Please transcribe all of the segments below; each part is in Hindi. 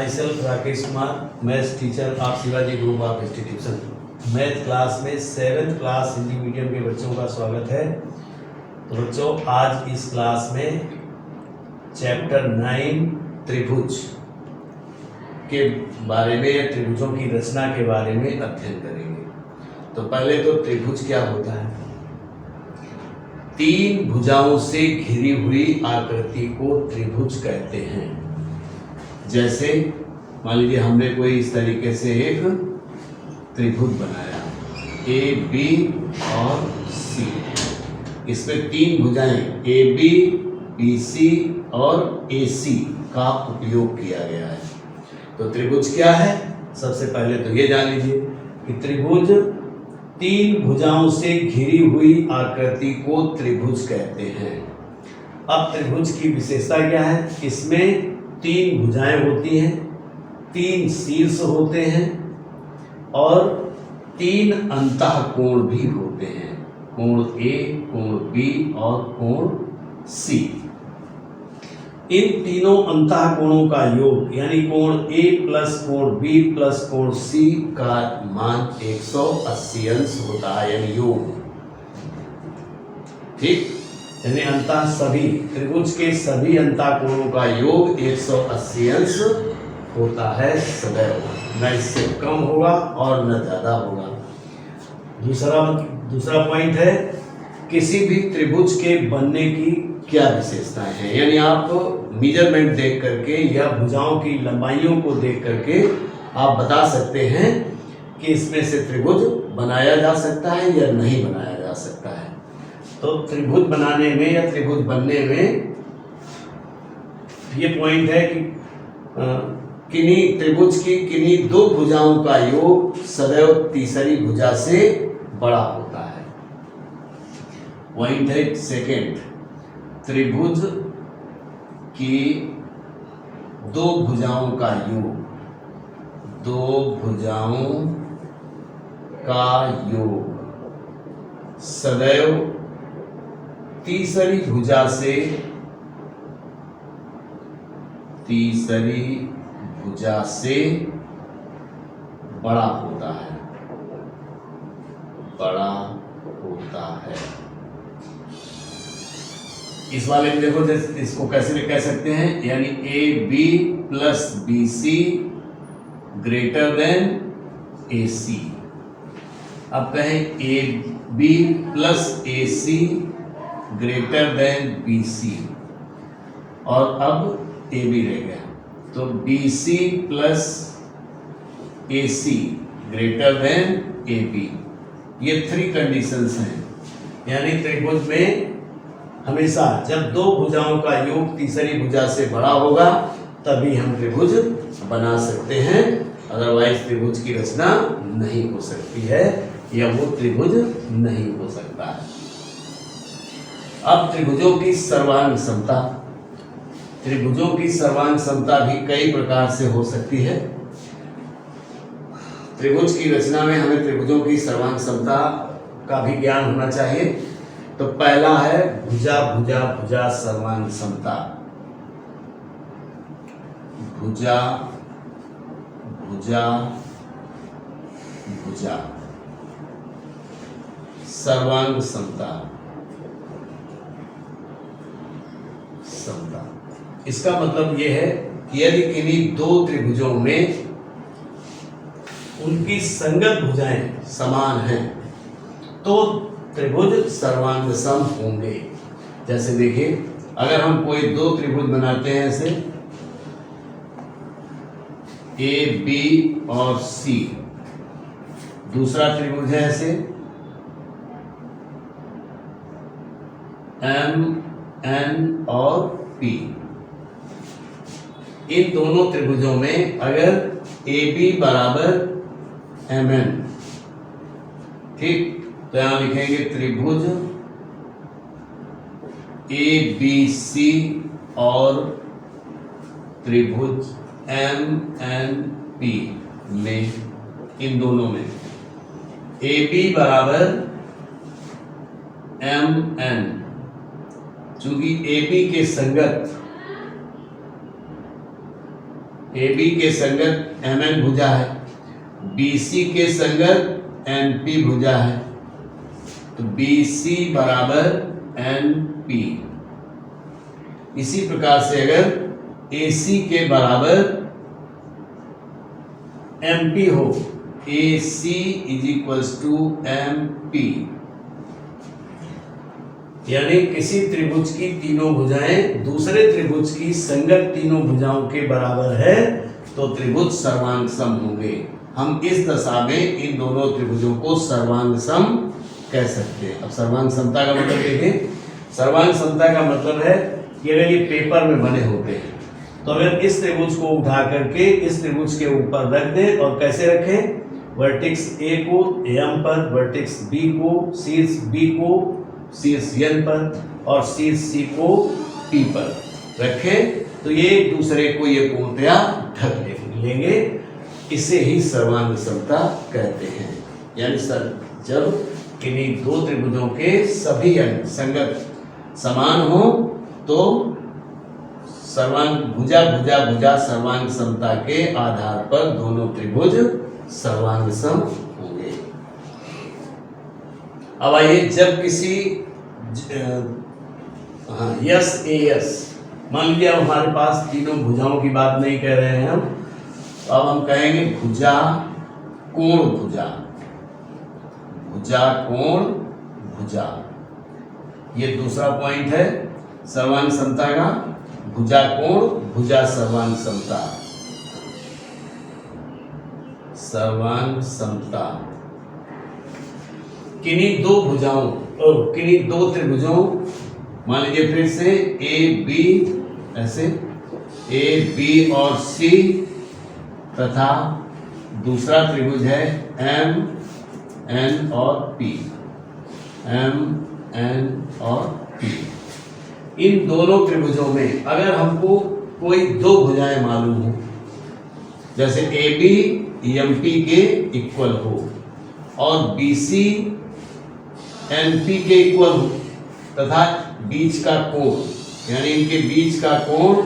My self Rakesh Kumar, maths teacher of Shivaji group of institution. Math class में 7th क्लास हिंदी मीडियम के बच्चों का स्वागत है। तो बच्चों, आज इस क्लास में चैप्टर 9 त्रिभुज के बारे में या त्रिभुजों की रचना के बारे में अध्ययन करेंगे। तो पहले तो त्रिभुज क्या होता है? 3 भुजाओं से घिरी हुई आकृति को त्रिभुज कहते हैं। जैसे मान लीजिए हमने कोई इस तरीके से एक त्रिभुज बनाया, ए बी और सी। इसमें 3 भुजाएं ए बी, बी सी और ए सी का उपयोग किया गया है। तो त्रिभुज क्या है? सबसे पहले तो ये जान लीजिए कि त्रिभुज 3 भुजाओं से घिरी हुई आकृति को त्रिभुज कहते हैं। अब त्रिभुज की विशेषता क्या है? इसमें 3 भुजाएं होती हैं, 3 शीर्ष होते हैं और 3 अंतःकोण भी होते हैं, कोण ए, कोण बी और कोण सी। इन तीनों अंतःकोणों का योग यानी कोण ए प्लस कोण बी प्लस कोण सी का मान 180 अंश होता है, यानी योग। ठीक, यानी अंतः सभी त्रिभुज के सभी अंतःकोणों का योग 180 अंश होता है सदैव, न इससे कम होगा और न ज्यादा होगा। दूसरा पॉइंट है, किसी भी त्रिभुज के बनने की क्या विशेषताएं हैं, यानी आप मेजरमेंट देख करके या भुजाओं की लंबाइयों को देख करके आप बता सकते हैं कि इसमें से त्रिभुज बनाया जा सकता है या नहीं बनाया जा सकता है। तो त्रिभुज बनाने में या त्रिभुज बनने में ये पॉइंट है कि किन्हीं त्रिभुज की किन्हीं 2 भुजाओं का योग सदैव तीसरी भुजा से बड़ा होता है। पॉइंट है सेकेंड, त्रिभुज की 2 भुजाओं का योग, 2 भुजाओं का योग सदैव तीसरी भुजा से बड़ा होता है, बड़ा होता है। इस वाले में देखो, जैसे इसको कैसे कह सकते हैं, यानी A B plus B C greater than A C. अब कहें A B plus A C greater than B C, और अब ए बी रह गया, तो B C plus A C greater than A B. ये 3 कंडीशंस हैं, यानी त्रिभुज में हमेशा जब 2 भुजाओं का योग तीसरी भुजा से बड़ा होगा तभी हम त्रिभुज बना सकते हैं, अदरवाइज त्रिभुज की रचना नहीं हो सकती है या वो त्रिभुज नहीं हो सकता है। अब त्रिभुजों की सर्वांग समता। त्रिभुजों की सर्वांग समता भी कई प्रकार से हो सकती है। त्रिभुज की रचना में हमें त्रिभुजों की सर्वांग समता का भी ज्ञान होना चाहिए। तो पहला है भुजा भुजा भुजा सर्वांग समता। भुजा भुजा भुजा सर्वांग समता। इसका मतलब यह है कि यदि किन्हीं 2 त्रिभुजों में उनकी संगत भुजाएं समान हैं तो त्रिभुज सर्वांग सम होंगे। जैसे देखिए, अगर हम कोई 2 त्रिभुज बनाते हैं, ऐसे ए बी और सी, दूसरा त्रिभुज है ऐसे एम एन और पी। इन दोनों त्रिभुजों में अगर ए बी बराबर एम एन, ठीक, तो यहां लिखेंगे त्रिभुज ए बी सी और त्रिभुज एम एन पी में, इन दोनों में ए बी बराबर एम एन, चूंकि ए बी के संगत AB के संगत MN भुजा है, BC के संगत NP भुजा है, तो BC बराबर NP। इसी प्रकार से अगर AC के बराबर MP हो, AC is equals to MP, यानी किसी त्रिभुज की तीनों भुजाएं दूसरे त्रिभुज की संगत तीनों भुजाओं के बराबर है तो त्रिभुज सर्वांग सम होंगे। हम इस दशा में इन दोनों त्रिभुजों को सर्वांग सम कह सकते हैं। अब सर्वांग समता का मतलब देखें। सर्वांग समता का मतलब है कि अगर ये पेपर में बने होते हैं तो अगर इस त्रिभुज को उठा करके इस त्रिभुज के ऊपर रख दें और कैसे रखें, वर्टेक्स A को M पर, वर्टेक्स B को शीर्ष B को शीर्ष N पर और शीर्ष C को P पर रखें तो ये एक दूसरे को ये पूर्णतया ढक लेंगे। इसे ही सर्वांग समता कहते हैं। यानी सर जब किन्हीं दो त्रिभुजों के सभी अंग संगत समान हो तो सर्वांग भुजा भुजा भुजा सर्वांग समता के आधार पर दोनों त्रिभुज सर्वांग सम होंगे। अब आइए, जब किसी यस ए यस, मान लीजिए अब हमारे पास तीनों भुजाओं की बात नहीं कह रहे हैं हम, तो अब हम कहेंगे भुजा कोण भुजा, भुजा कोण भुजा। ये दूसरा पॉइंट है सर्वांग समता का, भुजा कोण भुजा सर्वांग समता। सर्वांग समता किन्हीं दो भुजाओं और किन्हीं दो त्रिभुजों, मान लीजिए फिर से ए बी, ऐसे ए बी और सी तथा दूसरा त्रिभुज है एम एन और पी, एम एन और पी। इन दोनों त्रिभुजों में अगर हमको कोई दो भुजाएं मालूम हो, जैसे ए बी एम पी के इक्वल हो और बी सी एन पी के इक्वल हो तथा बीच का कोण, यानी इनके बीच का कोण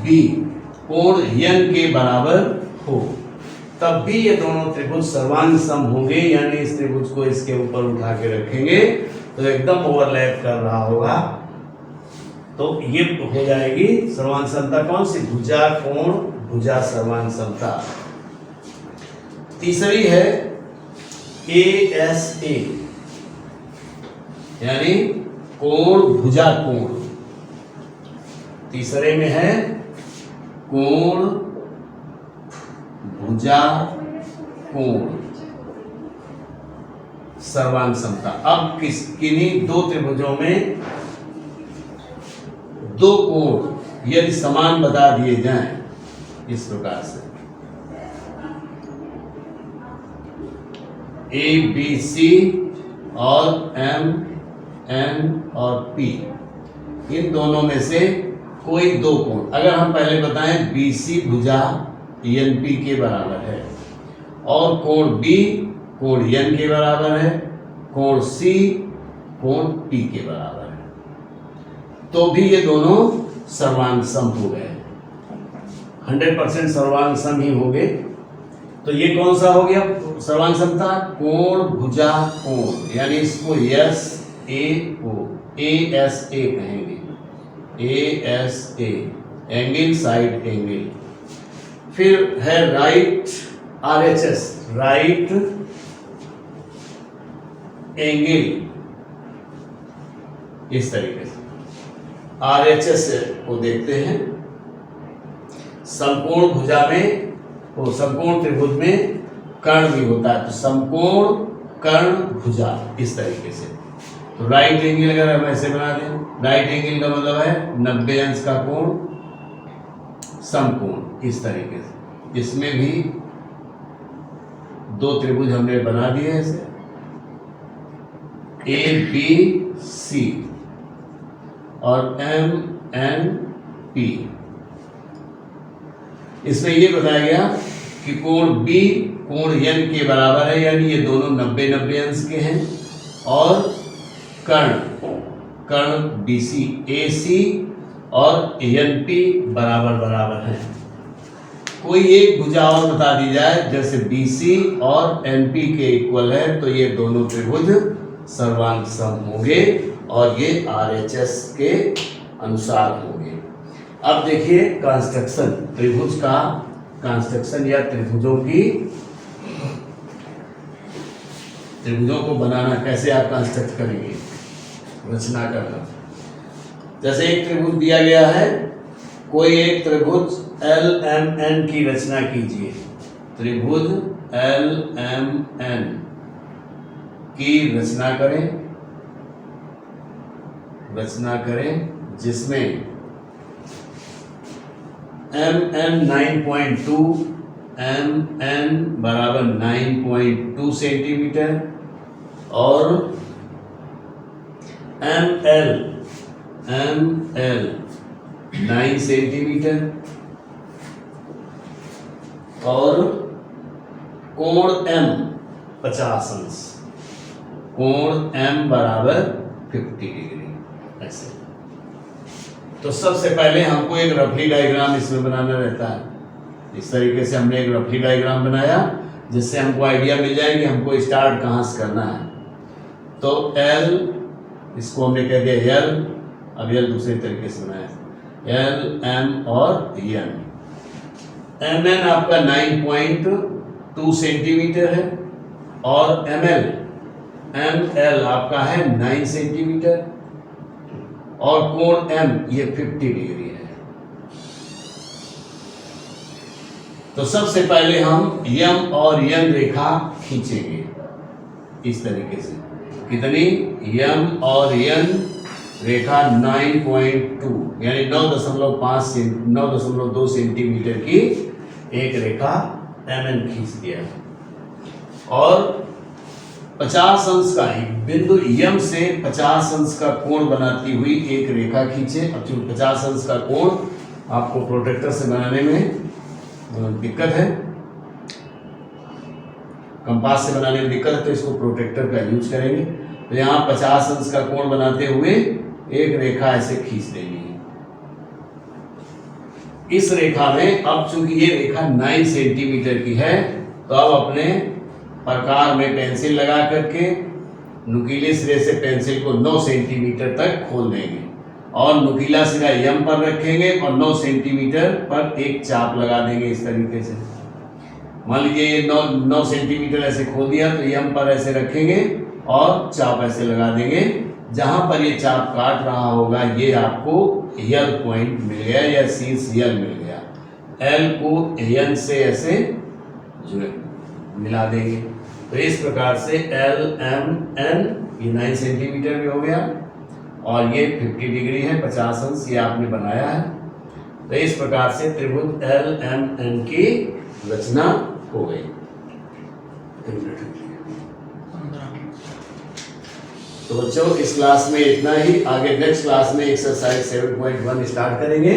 बी कोण यन के बराबर हो, तब भी ये दोनों त्रिभुज सर्वांग सम होंगे। यानी इस त्रिभुज को इसके ऊपर उठा के रखेंगे तो एकदम ओवरलैप कर रहा होगा, तो ये हो जाएगी सर्वांग समता। कौन सी? भुजा कोण भुजा सर्वांग समता। तीसरी है ए एस ए, यानी कोण भुजा कोण। तीसरे में है कोण भुजा कोण सर्वांग समता। अब किन्हीं दो त्रिभुजों में दो कोण यदि समान बता दिए जाएं इस प्रकार से, ए बी सी और एम एन और पी, इन दोनों में से कोई दो कोण, अगर हम पहले बताएं बी सी भुजा एन पी के बराबर है और कोण बी कोण एन के बराबर है, कोण सी कोण पी के बराबर है, तो भी ये दोनों सर्वांग सम हो गए, 100% सर्वांग सम ही हो गए। तो ये कौन सा हो गया सर्वांग समता? कोण भुजा कोण, यानी इसको S A O, A S A कहेंगे, A S A, angle side angle. फिर है right R H S, right angle, इस तरीके से आर एच एस को देखते हैं। समकोण भुजा में, वो समकोण त्रिभुज में कर्ण भी होता है, तो समकोण कर्ण भुजा इस तरीके से। तो राइट एंगल अगर हम ऐसे बना दें, राइट एंगल का मतलब है 90 अंश का कोण, समकोण इस तरीके से। इसमें भी दो त्रिभुज हमने बना दिए ऐसे, ए बी सी और एम एन पी। इसमें यह बताया गया कि कोण बी कोण एन के बराबर है, यानी ये दोनों 90-90 अंश के हैं, और कर्ण बी सी ए सी और एन पी बराबर बराबर है। कोई एक भुजा और बता दी जाए, जैसे BC और NP के इक्वल है, तो ये दोनों त्रिभुज सर्वांग सम होंगे और ये RHS के अनुसार होंगे। अब देखिए कंस्ट्रक्शन, त्रिभुज का कंस्ट्रक्शन या त्रिभुजों को बनाना कैसे आप कंस्ट्रक्ट करेंगे, रचना करना। जैसे एक त्रिभुज दिया गया है, कोई एक त्रिभुज LMN की रचना कीजिए। त्रिभुज LMN की रचना करें जिसमें MN 9.2, MN बराबर 9.2 सेंटीमीटर और ML 9 सेंटीमीटर और कोण M 50 अंश, कोण M बराबर 50 डिग्री। ऐसे तो सबसे पहले हमको एक रफली डायग्राम इसमें बनाना रहता है। इस तरीके से हमने एक रफली डायग्राम बनाया जिससे हमको आइडिया मिल जाए कि हमको स्टार्ट कहाँ से करना है। तो L, इसको हमने कह दिया L, अब L दूसरे तरीके से बनाया, L, M और N। MN आपका 9.2 सेंटीमीटर है और ML आपका है 9 सेंटीमीटर और कोण M ये 50 डिग्री है। तो सबसे पहले हम M और N रेखा खींचेंगे इस तरीके से। कितनी? M और N रेखा 9.2 यानी 9.2 सेंटीमीटर की एक रेखा MN खींच दिया और 50 अंश का ही बिंदु M से 50 अंश का कोण बनाती हुई एक रेखा खींचे। अब चूंकि 50 अंश का कोण आपको प्रोटेक्टर से बनाने में दिक्कत है, कंपास से बनाने में दिक्कत है, तो इसको प्रोटेक्टर का यूज करेंगे। तो यहाँ 50 अंश का कोण बनाते हुए एक रेखा ऐसे खींच देनी है। इस रेखा में अब चूंकि ये रेखा 9 सेंटीमीटर की है, तो अब अपने प्रकार में पेंसिल लगा करके नुकीले सिरे से पेंसिल को 9 सेंटीमीटर तक खोल देंगे और नुकीला सिरा M पर रखेंगे और 9 सेंटीमीटर पर एक चाप लगा देंगे इस तरीके से। मान लीजिए ये 9 सेंटीमीटर ऐसे खोल दिया, तो M पर ऐसे रखेंगे और चाप ऐसे लगा देंगे। जहां पर ये चाप काट रहा होगा ये आपको L पॉइंट मिल गया या शीर्ष L मिल गया। L को N से ऐसे मिला देंगे। तो इस प्रकार से LMN ये 9 सेंटीमीटर भी हो गया और ये 50 डिग्री है, 50 अंश ये आपने बनाया है। तो इस प्रकार से त्रिभुज LMN की रचना हो गई। तो बच्चों इस क्लास में इतना ही। आगे नेक्स्ट क्लास में एक्सरसाइज 7.1 स्टार्ट करेंगे।